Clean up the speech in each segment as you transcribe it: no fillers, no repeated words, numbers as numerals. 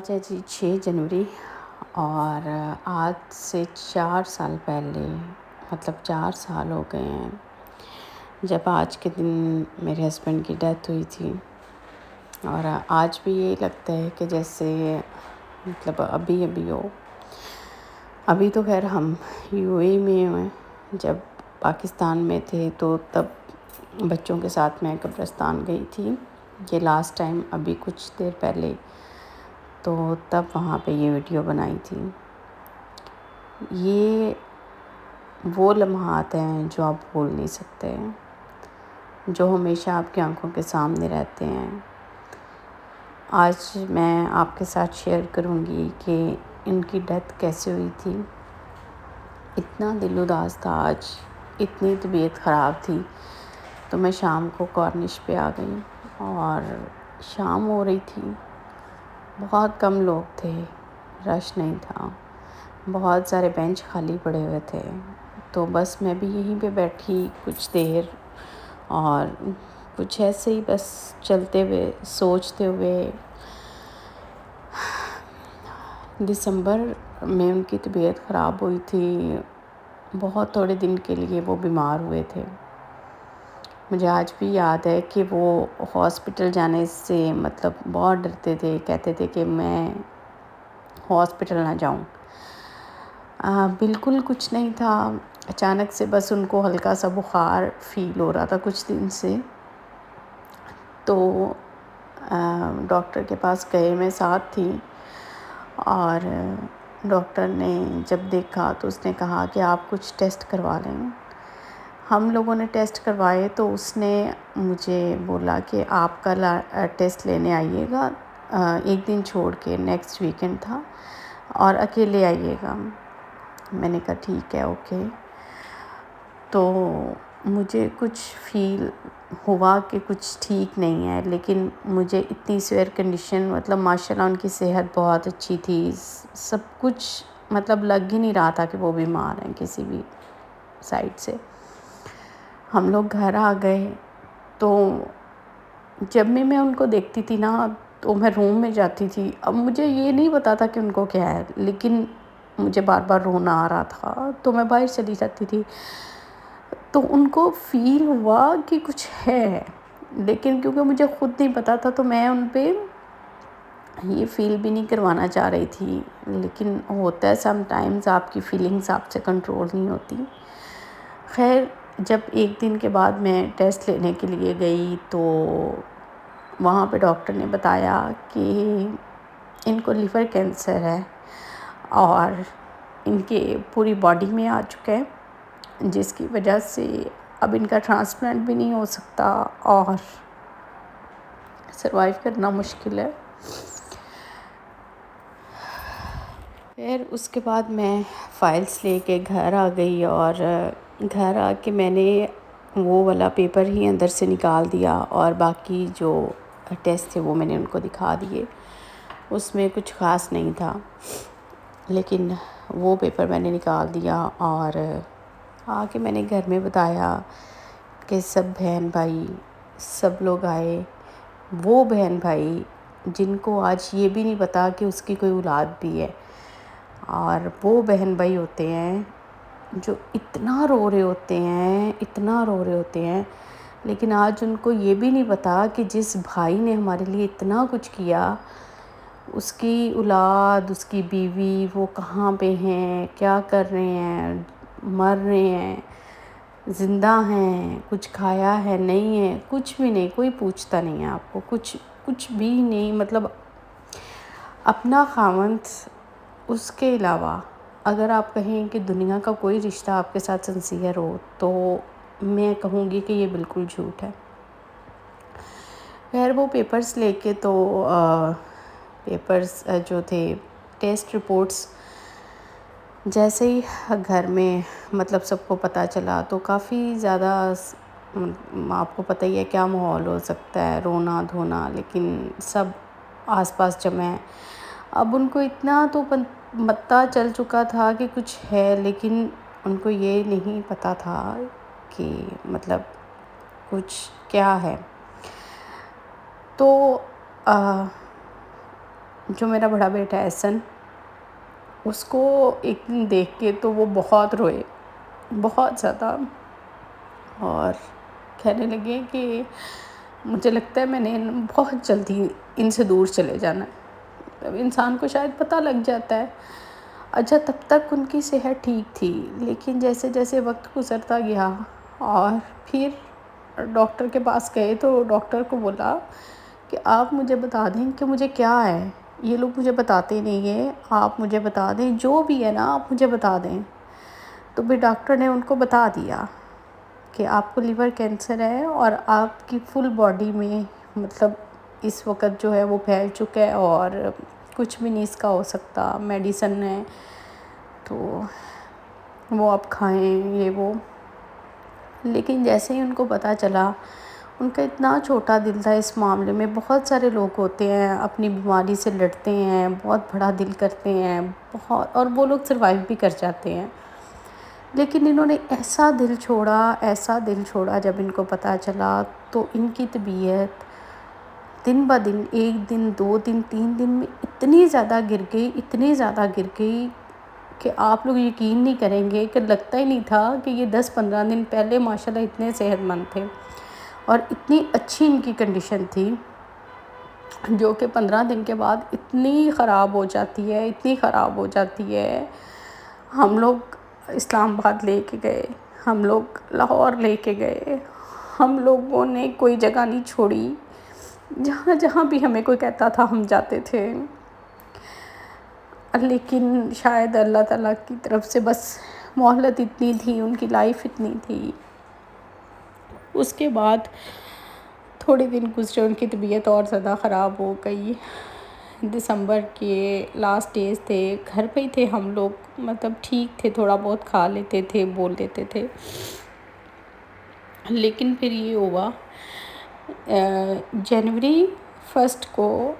آج ہے جی 6 جنوری، اور آج سے 4 سال پہلے مطلب 4 سال ہو گئے ہیں جب آج کے دن میرے ہسبینڈ کی ڈیتھ ہوئی تھی۔ اور آج بھی یہ لگتا ہے کہ جیسے مطلب ابھی ہو۔ ابھی تو خیر ہم یو اے میں ہیں، جب پاکستان میں تھے تو تب بچوں کے ساتھ میں قبرستان گئی تھی، یہ لاسٹ ٹائم ابھی کچھ دیر پہلے، تو تب وہاں پہ یہ ویڈیو بنائی تھی۔ یہ وہ لمحات ہیں جو آپ بھول نہیں سکتے، جو ہمیشہ آپ کی آنکھوں کے سامنے رہتے ہیں۔ آج میں آپ کے ساتھ شیئر کروں گی کہ ان کی ڈیتھ کیسے ہوئی تھی۔ اتنا دل اداس تھا آج، اتنی طبیعت خراب تھی، تو میں شام کو کارنش پہ آ گئی، اور شام ہو رہی تھی، بہت کم لوگ تھے، رش نہیں تھا، بہت سارے بینچ خالی پڑے ہوئے تھے، تو بس میں بھی یہیں پہ بیٹھی کچھ دیر، اور کچھ ایسے ہی بس چلتے ہوئے سوچتے ہوئے۔ دسمبر میں ان کی طبیعت خراب ہوئی تھی، بہت تھوڑے دن کے لیے وہ بیمار ہوئے تھے۔ مجھے آج بھی یاد ہے کہ وہ ہاسپٹل جانے سے مطلب بہت ڈرتے تھے، کہتے تھے کہ میں ہاسپٹل نہ جاؤں۔ بالکل کچھ نہیں تھا، اچانک سے بس ان کو ہلکا سا بخار فیل ہو رہا تھا کچھ دن سے، تو ڈاکٹر کے پاس گئے، میں ساتھ تھی، اور ڈاکٹر نے جب دیکھا تو اس نے کہا کہ آپ کچھ ٹیسٹ کروا لیں۔ ہم لوگوں نے ٹیسٹ کروائے تو اس نے مجھے بولا کہ آپ کل ٹیسٹ لینے آئیے گا، ایک دن چھوڑ کے، نیکسٹ ویکنڈ تھا، اور اکیلے آئیے گا۔ میں نے کہا ٹھیک ہے، اوکے۔ تو مجھے کچھ فیل ہوا کہ کچھ ٹھیک نہیں ہے، لیکن مجھے اتنی سیویئر کنڈیشن، مطلب ماشاء اللہ ان کی صحت بہت اچھی تھی، سب کچھ مطلب لگ ہی نہیں رہا تھا کہ وہ بیمار ہیں کسی بھی سائڈ سے۔ ہم لوگ گھر آ گئے، تو جب میں ان کو دیکھتی تھی نا تو میں روم میں جاتی تھی، اب مجھے یہ نہیں پتا تھا کہ ان کو کیا ہے، لیکن مجھے بار بار رونا آ رہا تھا، تو میں باہر چلی جاتی تھی، تو ان کو فیل ہوا کہ کچھ ہے، لیکن کیونکہ مجھے خود نہیں پتا تھا تو میں ان پہ یہ فیل بھی نہیں کروانا چاہ رہی تھی، لیکن ہوتا ہے سم ٹائمز آپ کی فیلنگز آپ سے کنٹرول نہیں ہوتی۔ خیر جب ایک دن کے بعد میں ٹیسٹ لینے کے لیے گئی تو وہاں پہ ڈاکٹر نے بتایا کہ ان کو لیور کینسر ہے، اور ان کے پوری باڈی میں آ چکا ہے، جس کی وجہ سے اب ان کا ٹرانسپلانٹ بھی نہیں ہو سکتا، اور سروائیو کرنا مشکل ہے۔ پھر اس کے بعد میں فائلز لے کے گھر آ گئی، اور گھر آ کے میں نے وہ والا پیپر ہی اندر سے نکال دیا، اور باقی جو ٹیسٹ تھے وہ میں نے ان کو دکھا دیے، اس میں کچھ خاص نہیں تھا، لیکن وہ پیپر میں نے نکال دیا، اور آ کے میں نے گھر میں بتایا کہ سب بہن بھائی سب لوگ آئے، وہ بہن بھائی جن کو آج یہ بھی نہیں پتا کہ اس کی کوئی اولاد بھی ہے، اور وہ بہن بھائی ہوتے ہیں جو اتنا رو رہے ہوتے ہیں، اتنا رو رہے ہوتے ہیں، لیکن آج ان کو یہ بھی نہیں پتا کہ جس بھائی نے ہمارے لیے اتنا کچھ کیا، اس کی اولاد، اس کی بیوی، وہ کہاں پہ ہیں، کیا کر رہے ہیں، مر رہے ہیں، زندہ ہیں، کچھ کھایا ہے، نہیں ہے، کچھ بھی نہیں، کوئی پوچھتا نہیں ہے آپ کو، کچھ بھی نہیں، مطلب اپنا خاوند، اس کے علاوہ اگر آپ کہیں کہ دنیا کا کوئی رشتہ آپ کے ساتھ سنسیئر ہو تو میں کہوں گی کہ یہ بالکل جھوٹ ہے۔ خیر وہ پیپرز لے کے تو پیپرز جو تھے، ٹیسٹ رپورٹس، جیسے ہی گھر میں مطلب سب کو پتہ چلا تو کافی زیادہ آپ کو پتہ ہی ہے کیا ماحول ہو سکتا ہے، رونا دھونا، لیکن سب آس پاس جمع ہیں۔ اب ان کو اتنا تو پتہ چل چکا تھا کہ کچھ ہے، لیکن ان کو یہ نہیں پتہ تھا کہ مطلب کچھ کیا ہے۔ تو جو میرا بڑا بیٹا ہے احسن، اس کو ایک دن دیکھ کے تو وہ بہت روئے، بہت زیادہ، اور کہنے لگے کہ مجھے لگتا ہے میں نے بہت جلدی ان سے دور چلے جانا ہے۔ اب انسان کو شاید پتہ لگ جاتا ہے۔ اچھا، تب تک ان کی صحت ٹھیک تھی، لیکن جیسے جیسے وقت گزرتا گیا اور پھر ڈاکٹر کے پاس گئے تو ڈاکٹر کو بولا کہ آپ مجھے بتا دیں کہ مجھے کیا ہے، یہ لوگ مجھے بتاتے نہیں ہیں، آپ مجھے بتا دیں، جو بھی ہے نا آپ مجھے بتا دیں۔ تو پھر ڈاکٹر نے ان کو بتا دیا کہ آپ کو لیور کینسر ہے اور آپ کی فل باڈی میں مطلب اس وقت جو ہے وہ پھیل چکا ہے اور کچھ بھی نہیں اس کا ہو سکتا، میڈیسن ہے تو وہ آپ کھائیں، یہ وہ۔ لیکن جیسے ہی ان کو پتہ چلا، ان کا اتنا چھوٹا دل تھا اس معاملے میں۔ بہت سارے لوگ ہوتے ہیں اپنی بیماری سے لڑتے ہیں، بہت بڑا دل کرتے ہیں، بہت، اور وہ لوگ سروائیو بھی کر جاتے ہیں، لیکن انہوں نے ایسا دل چھوڑا، ایسا دل چھوڑا جب ان کو پتہ چلا تو ان کی طبیعت دن بہ دن، ایک دن، 2 دن، 3 دن میں اتنی زیادہ گر گئی، اتنی زیادہ گر گئی کہ آپ لوگ یقین نہیں کریں گے کہ لگتا ہی نہیں تھا کہ یہ 10-15 دن پہلے ماشاءاللہ اتنے صحت مند تھے، اور اتنی اچھی ان کی کنڈیشن تھی، جو کہ 15 دن کے بعد اتنی خراب ہو جاتی ہے، اتنی خراب ہو جاتی ہے۔ ہم لوگ اسلام آباد لے کے گئے، ہم لوگ لاہور لے کے گئے، ہم لوگوں نے کوئی جگہ نہیں چھوڑی، جہاں جہاں بھی ہمیں کوئی کہتا تھا ہم جاتے تھے، لیکن شاید اللہ تعالیٰ کی طرف سے بس مہلت اتنی تھی، ان کی لائف اتنی تھی۔ اس کے بعد تھوڑے دن گزرے، ان کی طبیعت اور زیادہ خراب ہو گئی۔ دسمبر کے لاسٹ ڈیز تھے، گھر پہ ہی تھے ہم لوگ، مطلب ٹھیک تھے، تھوڑا بہت کھا لیتے تھے، بول لیتے تھے، لیکن پھر یہ ہوا جنوری 1 کو،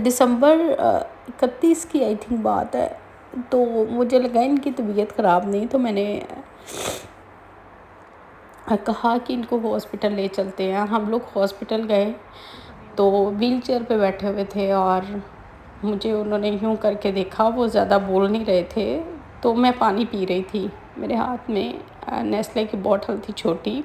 دسمبر 31 کی آئی تھنک بات ہے، تو مجھے لگا ان کی طبیعت خراب نہیں، تو میں نے کہا کہ ان کو ہاسپٹل لے چلتے ہیں۔ ہم لوگ ہاسپٹل گئے تو ویل چیئر پہ بیٹھے ہوئے تھے، اور مجھے انہوں نے یوں کر کے دیکھا، وہ زیادہ بول نہیں رہے تھے، تو میں پانی پی رہی تھی، میرے ہاتھ میں نیسلے کی بوٹل تھی چھوٹی،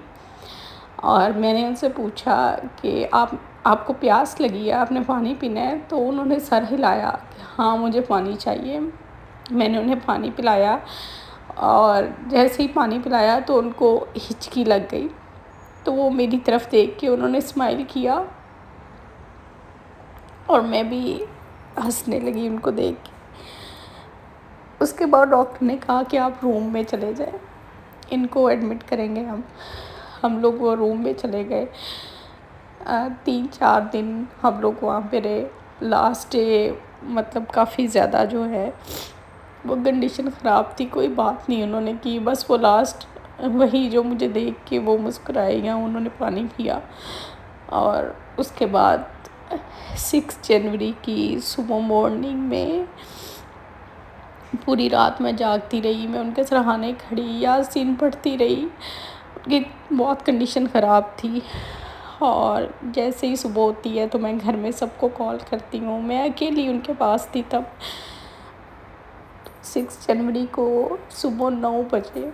اور میں نے ان سے پوچھا کہ آپ کو پیاس لگی ہے، آپ نے پانی پینا ہے؟ تو انہوں نے سر ہلایا کہ ہاں مجھے پانی چاہیے۔ میں نے انہیں پانی پلایا، اور جیسے ہی پانی پلایا تو ان کو ہچکی لگ گئی، تو وہ میری طرف دیکھ کے انہوں نے اسمائل کیا، اور میں بھی ہنسنے لگی ان کو دیکھ کے۔ اس کے بعد ڈاکٹر نے کہا کہ آپ روم میں چلے جائیں، ان کو ایڈمٹ کریں گے ہم لوگ وہ روم میں چلے گئے۔ 3-4 دن ہم لوگ وہاں پہ رہے۔ لاسٹ ڈے مطلب کافی زیادہ جو ہے وہ کنڈیشن خراب تھی، کوئی بات نہیں انہوں نے کی، بس وہ لاسٹ وہی جو مجھے دیکھ کے وہ مسکرائے گا، انہوں نے پانی پیا۔ اور اس کے بعد 6 جنوری کی صبح مارننگ میں پوری رات میں جاگتی رہی، میں ان کے سرہانے کھڑی یاسین پڑھتی رہی، ان کی بہت کنڈیشن خراب تھی، اور جیسے ہی صبح ہوتی ہے تو میں گھر میں سب کو کال کرتی ہوں، میں اکیلی ان کے پاس تھی تب۔ 6 جنوری کو صبح 9 بجے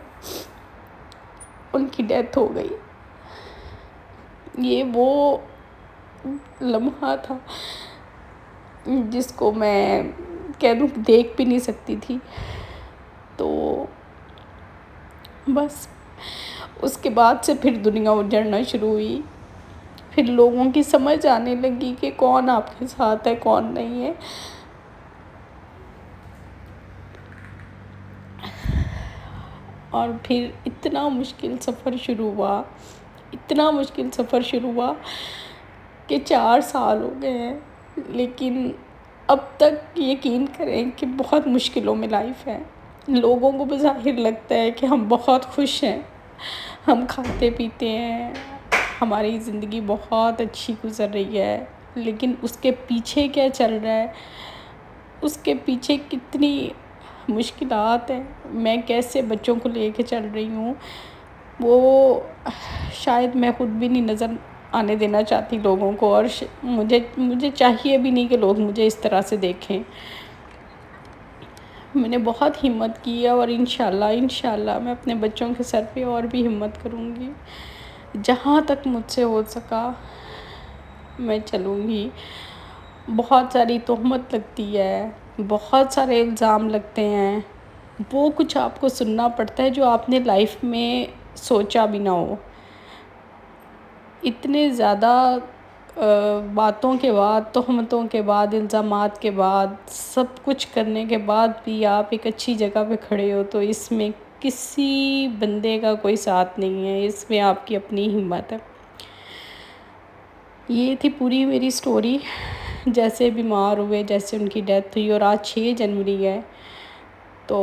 ان کی ڈیتھ ہو گئی۔ یہ وہ لمحہ تھا جس کو میں کہہ دوں کہ دیکھ بھی نہیں سکتی تھی۔ تو بس اس کے بعد سے پھر دنیا اجڑنا شروع ہوئی، پھر لوگوں کی سمجھ آنے لگی کہ کون آپ کے ساتھ ہے، کون نہیں ہے۔ اور پھر اتنا مشکل سفر شروع ہوا، اتنا مشکل سفر شروع ہوا کہ 4 سال ہو گئے ہیں، لیکن اب تک یقین کریں کہ بہت مشکلوں میں لائف ہے۔ لوگوں کو بظاہر لگتا ہے کہ ہم بہت خوش ہیں، ہم کھاتے پیتے ہیں، ہماری زندگی بہت اچھی گزر رہی ہے، لیکن اس کے پیچھے کیا چل رہا ہے، اس کے پیچھے کتنی مشکلات ہیں، میں کیسے بچوں کو لے کے چل رہی ہوں، وہ شاید میں خود بھی نہیں نظر آنے دینا چاہتی لوگوں کو، اور مجھے چاہیے بھی نہیں کہ لوگ مجھے اس طرح سے دیکھیں۔ میں نے بہت ہمت کی ہے، اور انشاءاللہ میں اپنے بچوں کے سر پہ اور بھی ہمت کروں گی، جہاں تک مجھ سے ہو سکا میں چلوں گی۔ بہت ساری تہمت لگتی ہے، بہت سارے الزام لگتے ہیں، وہ کچھ آپ کو سننا پڑتا ہے جو آپ نے لائف میں سوچا بھی نہ ہو۔ اتنے زیادہ باتوں کے بعد، تہمتوں کے بعد، الزامات کے بعد، سب کچھ کرنے کے بعد بھی آپ ایک اچھی جگہ پہ کھڑے ہو، تو اس میں کسی بندے کا کوئی ساتھ نہیں ہے، اس میں آپ کی اپنی ہمت ہے۔ یہ تھی پوری میری سٹوری۔ جیسے بیمار ہوئے، جیسے ان کی ڈیتھ ہوئی، اور آج 6 جنوری ہے، تو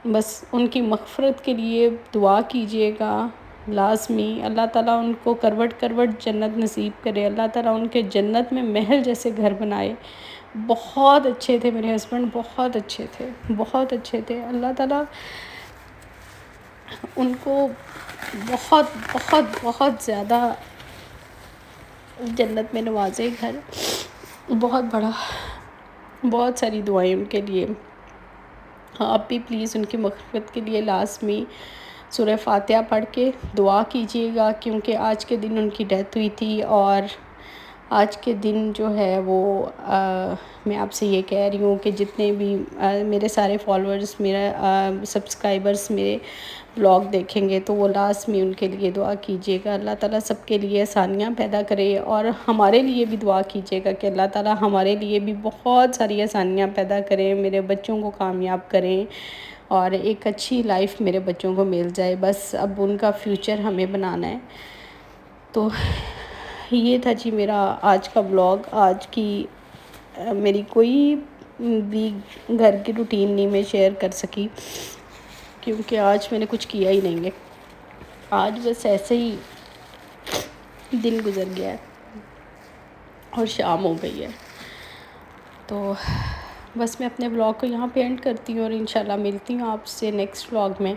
بس ان کی مغفرت کے لیے دعا کیجیے گا لازمی۔ اللہ تعالیٰ ان کو کروٹ کروٹ جنت نصیب کرے، اللہ تعالیٰ ان کے جنت میں محل جیسے گھر بنائے۔ بہت اچھے تھے میرے ہسبینڈ، بہت اچھے تھے، بہت اچھے تھے۔ اللہ تعالیٰ ان کو بہت بہت بہت زیادہ جنت میں نوازے گھر، بہت بڑا۔ بہت ساری دعائیں ان کے لیے۔ آپ بھی پلیز ان کی مغفرت کے لیے لازمی سورہ فاتحہ پڑھ کے دعا کیجیے گا، کیونکہ آج کے دن ان کی ڈیتھ ہوئی تھی، اور آج کے دن جو ہے وہ میں آپ سے یہ کہہ رہی ہوں کہ جتنے بھی میرے سارے فالورز، میرا سبسکرائبرز میرے بلاگ دیکھیں گے، تو وہ لازمی ان کے لیے دعا کیجیے گا۔ اللہ تعالیٰ سب کے لیے آسانیاں پیدا کرے، اور ہمارے لیے بھی دعا کیجیے گا کہ اللہ تعالیٰ ہمارے لیے بھی بہت ساری آسانیاں پیدا کریں، میرے بچوں کو کامیاب کریں، اور ایک اچھی لائف میرے بچوں کو مل جائے۔ بس اب ان کا فیوچر ہمیں بنانا ہے۔ تو یہ تھا جی میرا آج کا بلاگ۔ آج کی میری کوئی بھی گھر کی روٹین نہیں میں شیئر کر سکی، کیونکہ آج میں نے کچھ کیا ہی نہیں ہے۔ آج بس ایسے ہی دن گزر گیا ہے اور شام ہو گئی ہے۔ تو بس میں اپنے بلاگ کو یہاں پہ اینڈ کرتی ہوں، اور انشاءاللہ ملتی ہوں آپ سے نیکسٹ بلاگ میں۔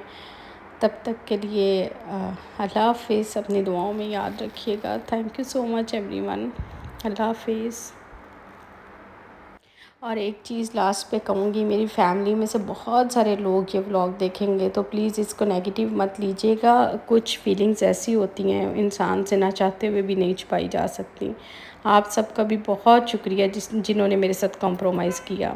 تب تک کے لیے اللہ حافظ۔ اپنی دعاؤں میں یاد رکھیے گا۔ Thank you so much everyone. اللہ حافظ۔ اور ایک چیز لاسٹ پہ کہوں گی، میری فیملی میں سے بہت سارے لوگ یہ ولاگ دیکھیں گے، تو پلیز اس کو نیگیٹیو مت لیجیے گا۔ کچھ فیلنگز ایسی ہوتی ہیں انسان سے نہ چاہتے ہوئے بھی نہیں چھپائی جا سکتی۔ آپ سب کا بھی بہت شکریہ جنہوں نے میرے ساتھ کمپرومائز کیا۔